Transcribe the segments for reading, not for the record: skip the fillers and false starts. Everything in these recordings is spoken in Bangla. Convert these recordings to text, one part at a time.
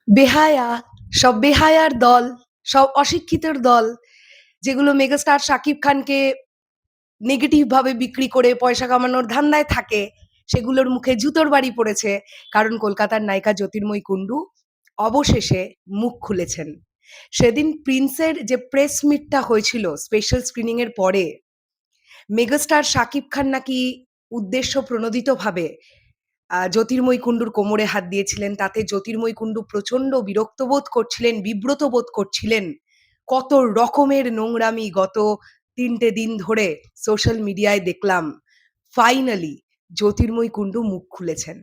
বেহায়া, সব বেহায়ার দল, সব অশিক্ষিতর দল, যেগুলো মেগাস্টার শাকিব খানকে নেগেটিভ ভাবে বিক্রি করে পয়সা কামানোর ধান্দায় থাকে, সেগুলোর মুখে জুতোর বাড়ি পড়েছে। কারণ কলকাতার নায়িকা জ্যোতির্ময়ী কুণ্ডু অবশেষে মুখ খুলেছেন। সেদিন প্রিন্সের যে প্রেস মিটটা হয়েছিল স্পেশাল স্ক্রিনিং এর পরে, মেগাস্টার শাকিব খান নাকি উদ্দেশ্য প্রণোদিতভাবে জ্যোতির্ময়ী কুণ্ডুর কোমরে হাত দিয়েছিলেন। তাতে জ্যোতির্ময়ী কুণ্ডু প্রচণ্ড বিরক্ত বোধ করছিলেন, বিব্রত বোধ করছিলেন। কত রকমের নোংরামি গত ৩টে দিন ধরে সোশ্যাল মিডিয়ায় দেখলাম। ফাইনালি জ্যোতির্ময়ী কুণ্ডু মুখ খুলেছেন।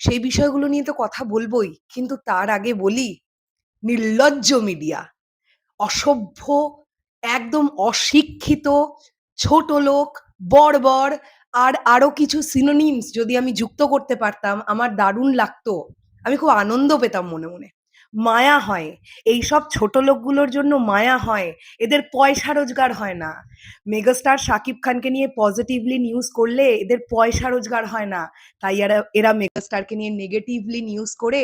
সেই বিষয়গুলো নিয়ে তো কথা বলবোই, কিন্তু তার আগে বলি, নির্লজ্জ মিডিয়া, অসভ্য, একদম অশিক্ষিত, ছোটলোক, বর্বর আর আরো কিছু সিনোনিমস যদি আমি যুক্ত করতে পারতাম আমার দারুণ লাগতো। আমি খুব আনন্দ পেতাম মনে মনে। মায়া হয়, এইসব ছোট লোকগুলোর জন্য মায়া হয়। এদের পয়সা রোজগার হয় না। মেগাস্টার শাকিব খানকে নিয়ে পজিটিভলি নিউজ করলে এদের পয়সা রোজগার হয় না, তাই এরা মেগাস্টারকে নিয়ে নেগেটিভলি নিউজ করে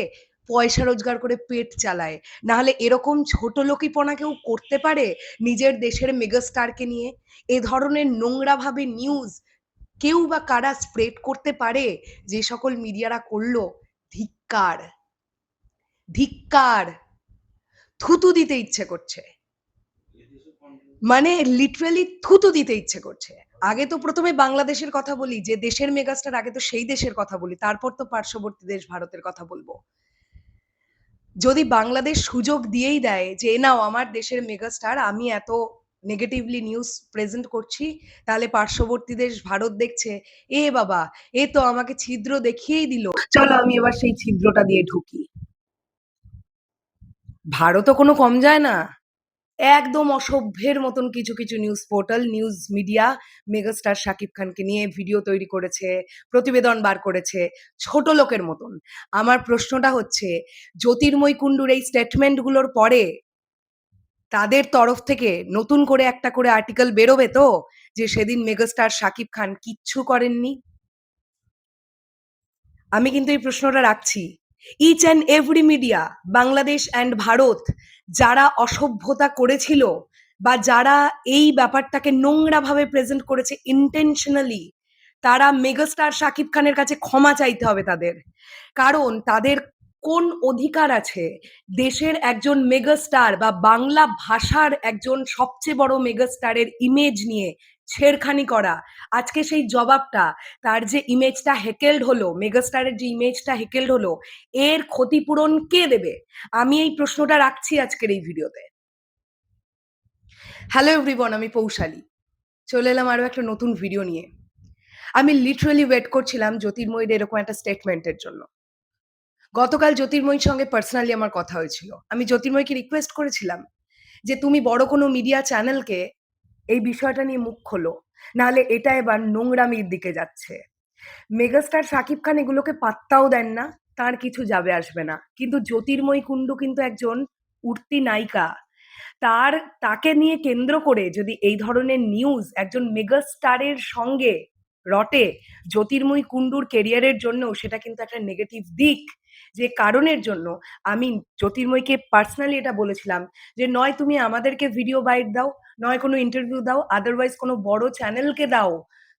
পয়সা রোজগার করে পেট চালায়। না হলে এরকম ছোট লোকিপনা কেউ করতে পারে নিজের দেশের মেগাস্টারকে নিয়ে? এ ধরনের নোংরাভাবে নিউজ কেউ বা কারা স্প্রেড করতে পারে? যে সকল মিডিয়ারা করলো, ধিক্কার, ধিক্কার, থুতু দিতে ইচ্ছে করছে। মানে লিটারালি থুতু দিতে ইচ্ছে করছে। আগে তো প্রথমে বাংলাদেশের কথা বলি, যে দেশের মেগাস্টার, আগে তো সেই দেশের কথা বলি, তারপর তো পার্শ্ববর্তী দেশ ভারতের কথা বলবো। যদি বাংলাদেশ সুযোগ দিয়েই দেয় যে নাও আমার দেশের মেগাস্টার, আমি এত নেগেটিভলি নিউজ প্রেজেন্ট করছি, তাহলে পার্শ্ববর্তী দেশ ভারত দেখছে, এ বাবা, এ তো আমাকে ছিদ্র দেখিয়েই দিল, চলো আমি এবার সেই ছিদ্রটা দিয়ে ঢুকি। ভারতও কোনো কম যায় না। একদম অসভ্যের মতন কিছু কিছু news portal, news media megastar Shakib খানকে নিয়ে ভিডিও তৈরি করেছে, প্রতিবেদন বার করেছে, ছোট লোকের মতন। আমার প্রশ্নটা হচ্ছে, জ্যোতির্ময়ী কুণ্ডুর এই স্টেটমেন্টগুলোর পরে তাদের তরফ থেকে নতুন করে একটা করে আর্টিকেল বেরোবে তো, যে সেদিন মেগাস্টার শাকিব খান কিচ্ছু করেননি? আমি কিন্তু এই প্রশ্নটা রাখছি। Each and every media, Bangladesh and Bharat, যারা অসভ্যতা করেছিল বা যারা এই ব্যাপারটাকে নোংরাভাবে প্রেজেন্ট করেছে ইন্টেনশনালি, তারা মেগাস্টার শাকিব খানের কাছে ক্ষমা চাইতে হবে তাদের। কারণ তাদের কোন অধিকার আছে দেশের একজন মেগাস্টার বা বাংলা ভাষার একজন সবচেয়ে বড় মেগাস্টারের ইমেজ নিয়ে ছেড়খানি করা? আজকে সেই জবাবটা, তার যে ইমেজটা হেকেলড হলো, মেগাস্টারের যে ইমেজটা হেকেলড হলো, এর ক্ষতিপূরণ কে দেবে? আমি এই প্রশ্নটা রাখছি আজকের এই ভিডিওতে। হ্যালো এভরিওয়ান, আমি পৌশালী। চলে এলাম আরো একটা নতুন ভিডিও নিয়ে। আমি লিটারালি ওয়েট করছিলাম জ্যোতির্ময়ীর এরকম একটা স্টেটমেন্টের জন্য। গতকাল জ্যোতির্ময়ীর সঙ্গে পার্সোনালি আমার কথা হয়েছিল। আমি জ্যোতির্ময়ীকে রিকোয়েস্ট করেছিলাম যে তুমি বড় কোনো মিডিয়া চ্যানেলকে এই বিষয়টা নিয়ে মুখ খোলো, নাহলে এটা এবার নোংরামির দিকে যাচ্ছে। মেগাস্টার শাকিব খান এগুলোকে পাত্তাও দেন না, তার কিছু যাবে আসবে না। কিন্তু জ্যোতির্ময়ী কুণ্ডু কিন্তু একজন উঠতি নায়িকা। তাকে নিয়ে কেন্দ্র করে যদি এই ধরনের নিউজ একজন মেগাস্টারের সঙ্গে রটে, জ্যোতির্ময়ী কুণ্ডুর কেরিয়ারের জন্য সেটা কিন্তু একটা নেগেটিভ দিক। যে কারণের জন্য আমি জ্যোতির্ময়ীকে পার্সোনালি এটা বলেছিলাম যে নয় তুমি আমাদেরকে ভিডিও বাইট দাও, নয় কোনো ইন্টারভিউ দাও, আদারওয়াইজ কোনো বড় চ্যানেলকে দাও,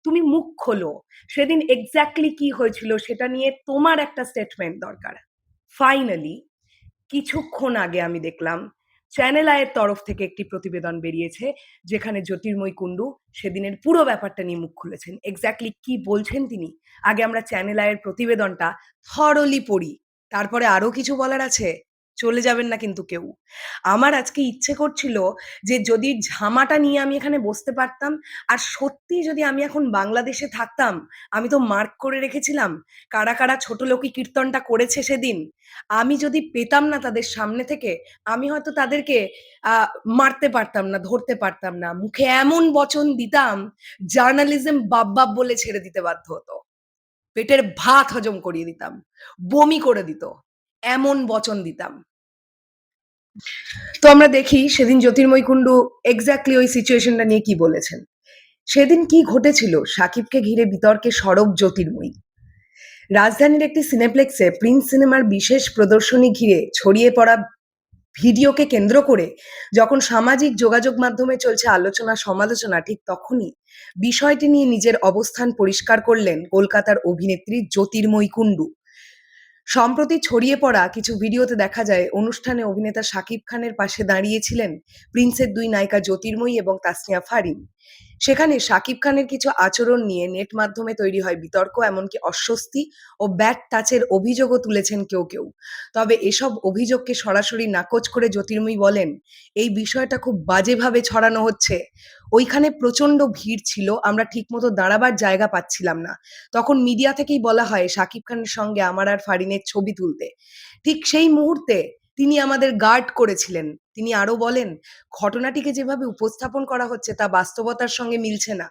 তুমি মুখ খোলো। সেদিন এক্স্যাক্টলি কি হয়েছিল সেটা নিয়ে তোমার একটা স্টেটমেন্ট দরকার। ফাইনালি কিছুক্ষণ আগে আমি দেখলাম চ্যানেল আয়ের তরফ থেকে একটি প্রতিবেদন বেরিয়েছে, যেখানে জ্যোতির্ময়ী কুণ্ডু সেদিনের পুরো ব্যাপারটা নিয়ে মুখ খুলেছেন। এক্স্যাক্টলি কি বলছেন তিনি, আগে আমরা চ্যানেল আয়ের প্রতিবেদনটা থরলি পড়ি, তারপরে আরো কিছু বলার আছে। চলে যাবেন না কিন্তু কেউ। আমার আজকে ইচ্ছে করছিল যে যদি ঝামাটা নিয়ে আমি এখানে বসতে পারতাম, আর সত্যি যদি আমি এখন বাংলাদেশে থাকতাম, আমি তো মার্ক করে রেখেছিলাম কারা কারা ছোট লোকি কীর্তনটা করেছে সেদিন। আমি যদি পেতাম না তাদের সামনে থেকে, আমি হয়তো তাদেরকে মারতে পারতাম না, ধরতে পারতাম না, মুখে এমন বচন দিতাম জার্নালিজম বাপ বাপ বলে ছেড়ে দিতে বাধ্য হতো, পেটের ভাত হজম করিয়ে দিতাম, বমি করে দিত, এমন বচন দিতাম। তো আমরা দেখি সেদিন জ্যোতির্ময়ী কুণ্ডু এক্স্যাক্টলি ওই সিচুয়েশনটা নিয়ে কি বলেছেন। সেদিন কি ঘটেছিল? সাকিবকে ঘিরে বিতর্কে সরব জ্যোতির্ময়ী। রাজধানীর একটি সিনেপ্লেক্সে প্রিন্স সিনেমার বিশেষ প্রদর্শনী ঘিরে ছড়িয়ে পড়া ভিডিওকে কেন্দ্র করে যখন সামাজিক যোগাযোগ মাধ্যমে চলছে আলোচনা সমালোচনা, ঠিক তখনই বিষয়টি নিয়ে নিজের অবস্থান পরিষ্কার করলেন কলকাতার অভিনেত্রী জ্যোতির্ময়ী কুণ্ডু। সম্প্রতি ছড়িয়ে পড়া কিছু ভিডিওতে দেখা যায় অনুষ্ঠানে অভিনেতা শাকিব খানের পাশে দাঁড়িয়েছিলেন প্রিন্সের দুই নায়িকা জ্যোতির্ময়ী এবং তাসনিয়া ফারিন। সেখানে শাকিব খানের কিছু আচরণ নিয়ে নেট মাধ্যমে তৈরি হয় বিতর্ক, এমনকি অস্বস্তি ও ব্যাড টাচের অভিযোগও তুলেছেন কেউ কেউ। তবে এসব অভিযোগকে সরাসরি নাকচ করে জ্যোতির্ময়ী বলেন, এই বিষয়টা খুব বাজেভাবে ছড়ানো হচ্ছে। ওইখানে প্রচন্ড ভিড় ছিল, আমরা ঠিকমতো দাঁড়াবার জায়গা পাচ্ছিলাম না। তখন মিডিয়া থেকেই বলা হয় শাকিব খানের সঙ্গে আমার আর ফারিনের ছবি তুলতে। ঠিক সেই মুহূর্তে তিনি আমাদের গার্ড করেছিলেন। তিনি আরো বলেন, ঘটনাটিকে যেভাবে উপস্থাপন করা হচ্ছে তা বাস্তবতার সঙ্গে মিলছে না।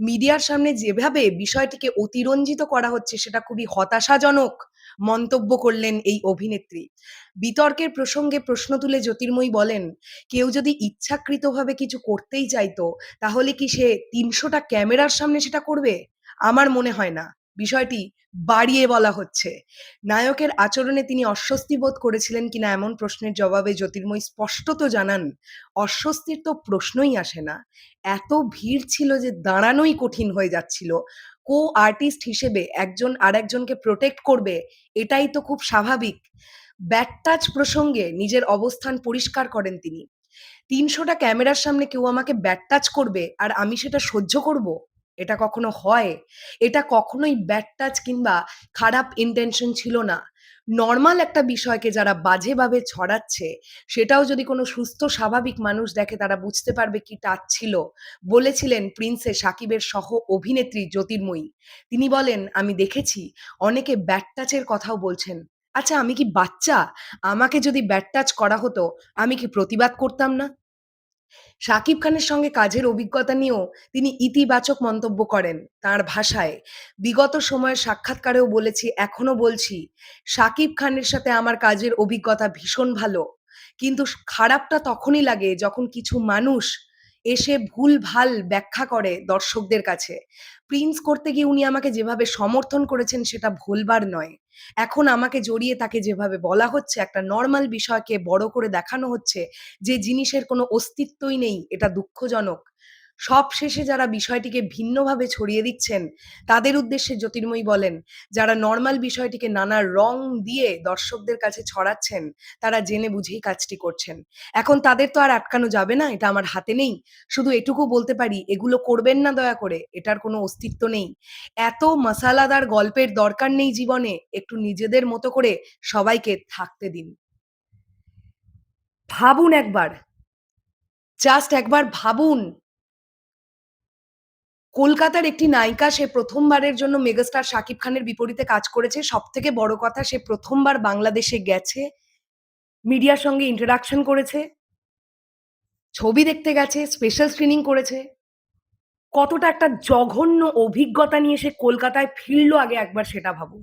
মিডিয়ার সামনে যেভাবে বিষয়টিকে অতিরঞ্জিত করা হচ্ছে সেটা খুবই হতাশাজনক মন্তব্য করলেন এই অভিনেত্রী। বিতর্কের প্রসঙ্গে প্রশ্ন তুলে জ্যোতির্ময়ী বলেন, কেউ যদি ইচ্ছাকৃতভাবে কিছু করতেই চাইতো তাহলে কি সে ৩০০টা ক্যামেরার সামনে সেটা করবে? আমার মনে হয় না। বিষয়টি বাড়িয়ে বলা হচ্ছে। নায়কের আচরণে তিনি অস্বস্তি বোধ করেছিলেন কিনা এমন প্রশ্নের জবাবে জ্যোতির্ময়ী স্পষ্টত জানান, অস্বস্তির তো প্রশ্নই আসে না। এত ভিড় ছিল যে দাঁড়ানোই কঠিন হয়ে যাচ্ছিল। আর্টিস্ট হিসেবে একজন আরেকজনকে প্রোটেক্ট করবে, এটাই তো খুব স্বাভাবিক। ব্যাড টাচ প্রসঙ্গে নিজের অবস্থান পরিষ্কার করেন তিনি। ৩০০টা ক্যামেরার সামনে কেউ আমাকে ব্যাড টাচ করবে আর আমি সেটা সহ্য করব? এটা কখনো হয়? এটা কখনোই ব্যাড টাচ কিংবা খারাপ ইনটেনশন ছিল না। নরমাল একটা বিষয়কে যারা বাজেভাবে ছড়াচ্ছে, সেটাও যদি কোনো সুস্থ স্বাভাবিক মানুষ দেখে তারা বুঝতে পারবে কি টাচ ছিল, বলেছিলেন প্রিন্সে শাকিবের সহ অভিনেত্রী জ্যোতির্ময়ী। তিনি বলেন, আমি দেখেছি অনেকে ব্যাড টাচের কথাও বলছেন। আচ্ছা, আমি কি বাচ্চা? আমাকে যদি ব্যাড টাচ করা হতো, আমি কি প্রতিবাদ করতাম না? শাকিব খানের সঙ্গে কাজের অভিজ্ঞতা নিয়েও তিনি ইতিবাচক মন্তব্য করেন তাঁর ভাষায়। বিগত সময়ের সাক্ষাৎকারেও বলেছি, এখনো বলছি, শাকিব খানের সাথে আমার কাজের অভিজ্ঞতা ভীষণ ভালো। কিন্তু খারাপটা তখনই লাগে যখন কিছু মানুষ এসে ভুলভাল ব্যাখ্যা করে দর্শকদের কাছে। প্রিন্স করতে গিয়ে উনি আমাকে যেভাবে সমর্থন করেছেন সেটা ভুলবার নয়। এখন আমাকে জড়িয়ে তাকে যেভাবে বলা হচ্ছে, একটা নরমাল বিষয়কে বড় করে দেখানো হচ্ছে, যে জিনিসের কোনো অস্তিত্বই নেই, এটা দুঃখজনক। সবশেষে যারা বিষয়টিকে ভিন্নভাবে ছড়িয়ে দিচ্ছেন, তাদের উদ্দেশ্যে জ্যোতির্ময়ী বলেন, যারা নরমাল বিষয়টিকে নানা রং দিয়ে দর্শকদের কাছে ছড়াচ্ছেন, তারা জেনে বুঝেই কাজটি করছেন। এখন তাদের তো আর আটকানো যাবে না, এটা আমার হাতে নেই। শুধু এটুকু বলতে পারি, এগুলো করবেন না দয়া করে, এটার কোনো অস্তিত্ব নেই। এত মাসালাদার গল্পের দরকার নেই জীবনে, একটু নিজেদের মতো করে সবাইকে থাকতে দিন। ভাবুন একবার, জাস্ট একবার ভাবুন, কলকাতার একটি নায়িকা, সে প্রথমবারের জন্য মেগাস্টার শাকিব খানের বিপরীতে কাজ করেছে। সবথেকে বড় কথা, সে প্রথমবার বাংলাদেশে গেছে, মিডিয়ার সঙ্গে ইন্টারেকশন করেছে, ছবি দেখতে গেছে, স্পেশাল স্ক্রিনিং করেছে। কতটা একটা জঘন্য অভিজ্ঞতা নিয়ে সে কলকাতায় ফিরল, আগে একবার সেটা ভাবুন।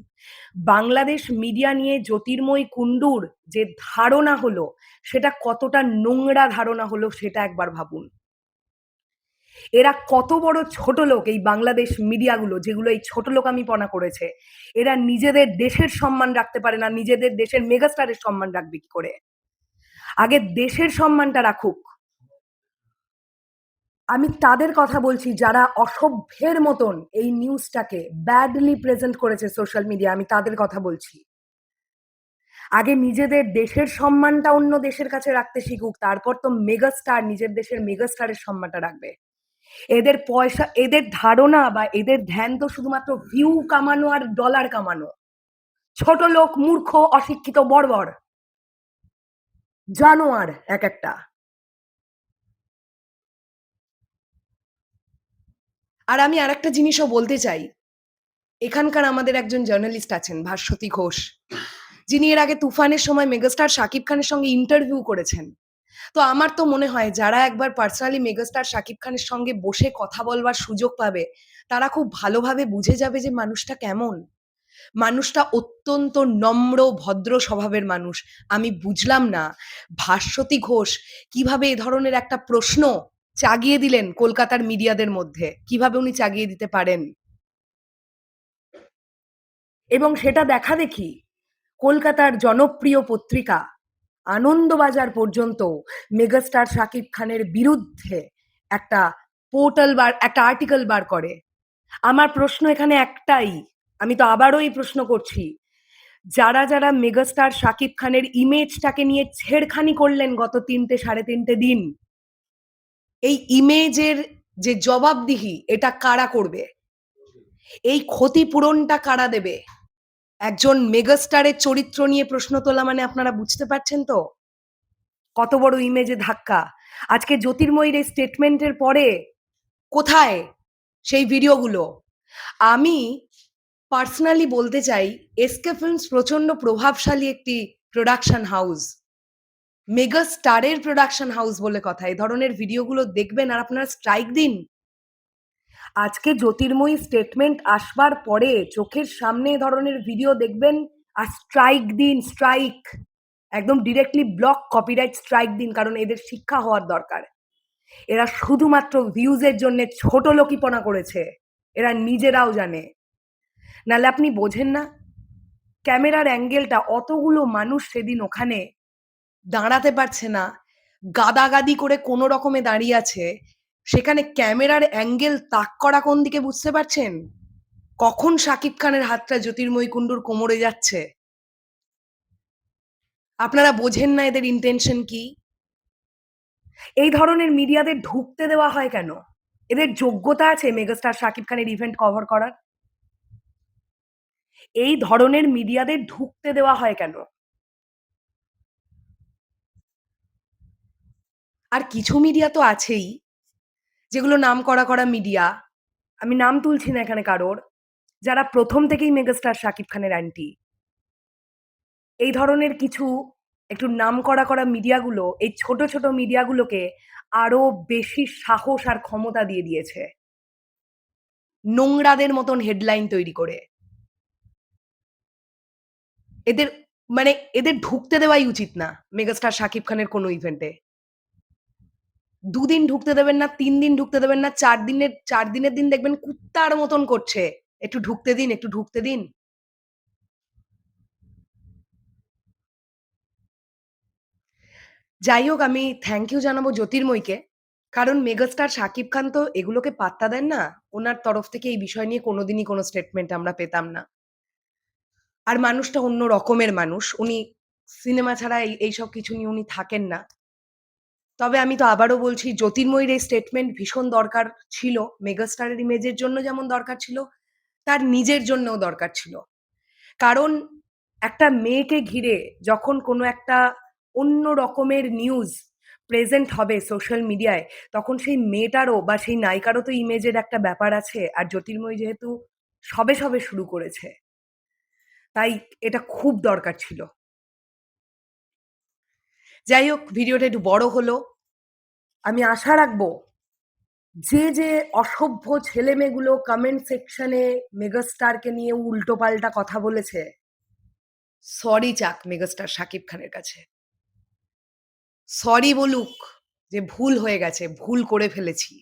বাংলাদেশ মিডিয়া নিয়ে জ্যোতির্ময়ী কুণ্ডুর যে ধারণা হলো, সেটা কতটা নোংরা ধারণা হলো সেটা একবার ভাবুন। এরা কত বড় ছোটলোক, এই বাংলাদেশ মিডিয়াগুলো, যেগুলো এই ছোটলোকামিপনা করেছে। এরা নিজেদের দেশের সম্মান রাখতে পারে না, নিজেদের দেশের মেগাস্টারের সম্মান রাখবে কি করে? আগে দেশের সম্মানটা রাখুক। আমি তাদের কথা বলছি যারা অসভ্যের মতন এই নিউজটাকে ব্যাডলি প্রেজেন্ট করেছে সোশ্যাল মিডিয়া, আমি তাদের কথা বলছি। আগে নিজেদের দেশের সম্মানটা অন্য দেশের কাছে রাখতে শিখুক, তারপর তো মেগাস্টার নিজের দেশের মেগাস্টারের সম্মানটা রাখবে। এদের পয়সা, এদের ধারণা বা এদের ধ্যান তো শুধুমাত্র ভিউ কামানো আর ডলার কামানো। ছোট লোক, মূর্খ, অশিক্ষিত, বর্বর, জানোয়ার এক একটা। আর আমি আরেকটা জিনিসও বলতে চাই, এখানকার আমাদের একজন জার্নালিস্ট আছেন ভাস্বতী ঘোষ, যিনি এর আগে তুফানের সময় মেগাস্টার শাকিব খানের সঙ্গে ইন্টারভিউ করেছেন। তো আমার তো মনে হয় যারা একবার পার্সোনালি মেগাস্টার শাকিব খানের সঙ্গে বসে কথা বলবার সুযোগ পাবে, তারা খুব ভালোভাবে বুঝে যাবে যে মানুষটা কেমন। মানুষটা অত্যন্ত নম্র, ভদ্র স্বভাবের মানুষ। আমি বুঝলাম না ভাস্বতী ঘোষ কিভাবে এ ধরনের একটা প্রশ্ন চাগিয়ে দিলেন কলকাতার মিডিয়াদের মধ্যে। কিভাবে উনি চাগিয়ে দিতে পারেন? এবং সেটা দেখাদেখি কলকাতার জনপ্রিয় পত্রিকা আনন্দবাজার পর্যন্ত মেগাস্টার শাকিব খানের বিরুদ্ধে একটা একটা আর্টিকেল বার করে। আমার প্রশ্ন এখানে একটাই, আমি তো আবারও এই প্রশ্ন করছি, যারা মেগাস্টার শাকিব খানের ইমেজটাকে নিয়ে ছেড়খানি করলেন গত 3-3.5 দিন, এই ইমেজের যে জবাবদিহি এটা কারা করবে? এই ক্ষতিপূরণটা কারা দেবে? একজন মেগাস্টারের চরিত্র নিয়ে প্রশ্ন তোলা মানে আপনারা বুঝতে পারছেন তো কত বড় ইমেজে ধাক্কা। আজকে জ্যোতির্ময়ীর এই স্টেটমেন্টের পরে কোথায় সেই ভিডিওগুলো? আমি পার্সোনালি বলতে চাই, এসকে ফিল্মস প্রচন্ড প্রভাবশালী একটি প্রোডাকশন হাউস, মেগা স্টারের প্রোডাকশন হাউস বলে কথা। এই ধরনের ভিডিওগুলো দেখবেন আর আপনারা স্ট্রাইক দিন। আজকে জ্যোতির্ময়ী স্টেটমেন্ট আসবার পরে চোখের সামনে এ ধরনের ভিডিও দেখবেন আর স্ট্রাইক দিন, স্ট্রাইক একদম ডিরেক্টলি ব্লক, কপিরাইট স্ট্রাইক দিন, কারণ এদের শিক্ষা হওয়ার দরকার। এরা শুধুমাত্র ভিউজের জন্য ছোট লোকিপনা করেছে, এরা নিজেরাও জানে। নাহলে আপনি বোঝেন না ক্যামেরার অ্যাঙ্গেলটা, অতগুলো মানুষ সেদিন ওখানে দাঁড়াতে পারছে না, গাদাগাদি করে কোনো রকমে দাঁড়িয়ে আছে, সেখানে ক্যামেরার অ্যাঙ্গেল তাক করা কোন দিকে বুঝতে পারছেন? কখন শাকিব খানের হাতটা জ্যোতির্ময়ী কুণ্ডুর কোমরে যাচ্ছে? আপনারা বোঝেন না এদের ইন্টেনশন কি? এই ধরনের মিডিয়াদের ঢুকতে দেওয়া হয় কেন? এদের যোগ্যতা আছে মেগাস্টার শাকিব খানের ইভেন্ট কভার করার? এই ধরনের মিডিয়াদের ঢুকতে দেওয়া হয় কেন? আর কিছু মিডিয়া তো আছেই, যেগুলো নাম করা মিডিয়া, আমি নাম তুলছি না এখানে কারোর, যারা প্রথম থেকেই মেগাস্টার শাকিব খানের অ্যান্টি। এই ধরনের কিছু একটু নাম করা মিডিয়াগুলো এই ছোট মিডিয়াগুলোকে আরো বেশি সাহস আর ক্ষমতা দিয়ে দিয়েছে নোংরাদের মতন হেডলাইন তৈরি করে। এদের মানে এদের ঢুকতে দেওয়াই উচিত না মেগাস্টার শাকিব খানের কোনো ইভেন্টে। 2 দিন ঢুকতে দেবেন না, 3 দিন ঢুকতে দেবেন না, 4 দিনের দিন দেখবেন কুত্তার মতন করছে, একটু ঢুকতে দিন, একটু ঢুকতে দিন। যাই হোক, আমি থ্যাংক ইউ জানাবো জ্যোতির্ময়ীকে। কারণ মেগাস্টার শাকিব খান তো এগুলোকে পাত্তা দেন না। উনার তরফ থেকে এই বিষয় নিয়ে কোনোদিনই কোনো স্টেটমেন্ট আমরা পেতাম না। আর মানুষটা অন্য রকমের মানুষ। উনি সিনেমা ছাড়া এইসব কিছু নিয়ে উনি থাকেন না। তবে আমি তো আবারও বলছি, জ্যোতির্ময়ীর এই স্টেটমেন্ট ভীষণ দরকার ছিল। মেগাস্টারের ইমেজের জন্য যেমন দরকার ছিল, তার নিজের জন্যও দরকার ছিল। কারণ একটা মেয়েকে ঘিরে যখন কোনো একটা অন্য রকমের নিউজ প্রেজেন্ট হবে সোশ্যাল মিডিয়ায়, তখন সেই মেয়েটারও বা সেই নায়িকারও তো ইমেজের একটা ব্যাপার আছে। আর জ্যোতির্ময়ী যেহেতু সবে শুরু করেছে, তাই এটা খুব দরকার ছিল। যাই হোক, ভিডিওটা একটু বড় হলো। আমি আশা রাখবো যে অসভ্য ছেলেমেয়েগুলো কমেন্ট সেকশনে মেগাস্টারকে নিয়ে উল্টোপাল্টা কথা বলেছে, সরি চাক মেগাস্টার শাকিব খানের কাছে। সরি বলুক যে ভুল হয়ে গেছে, ভুল করে ফেলেছি।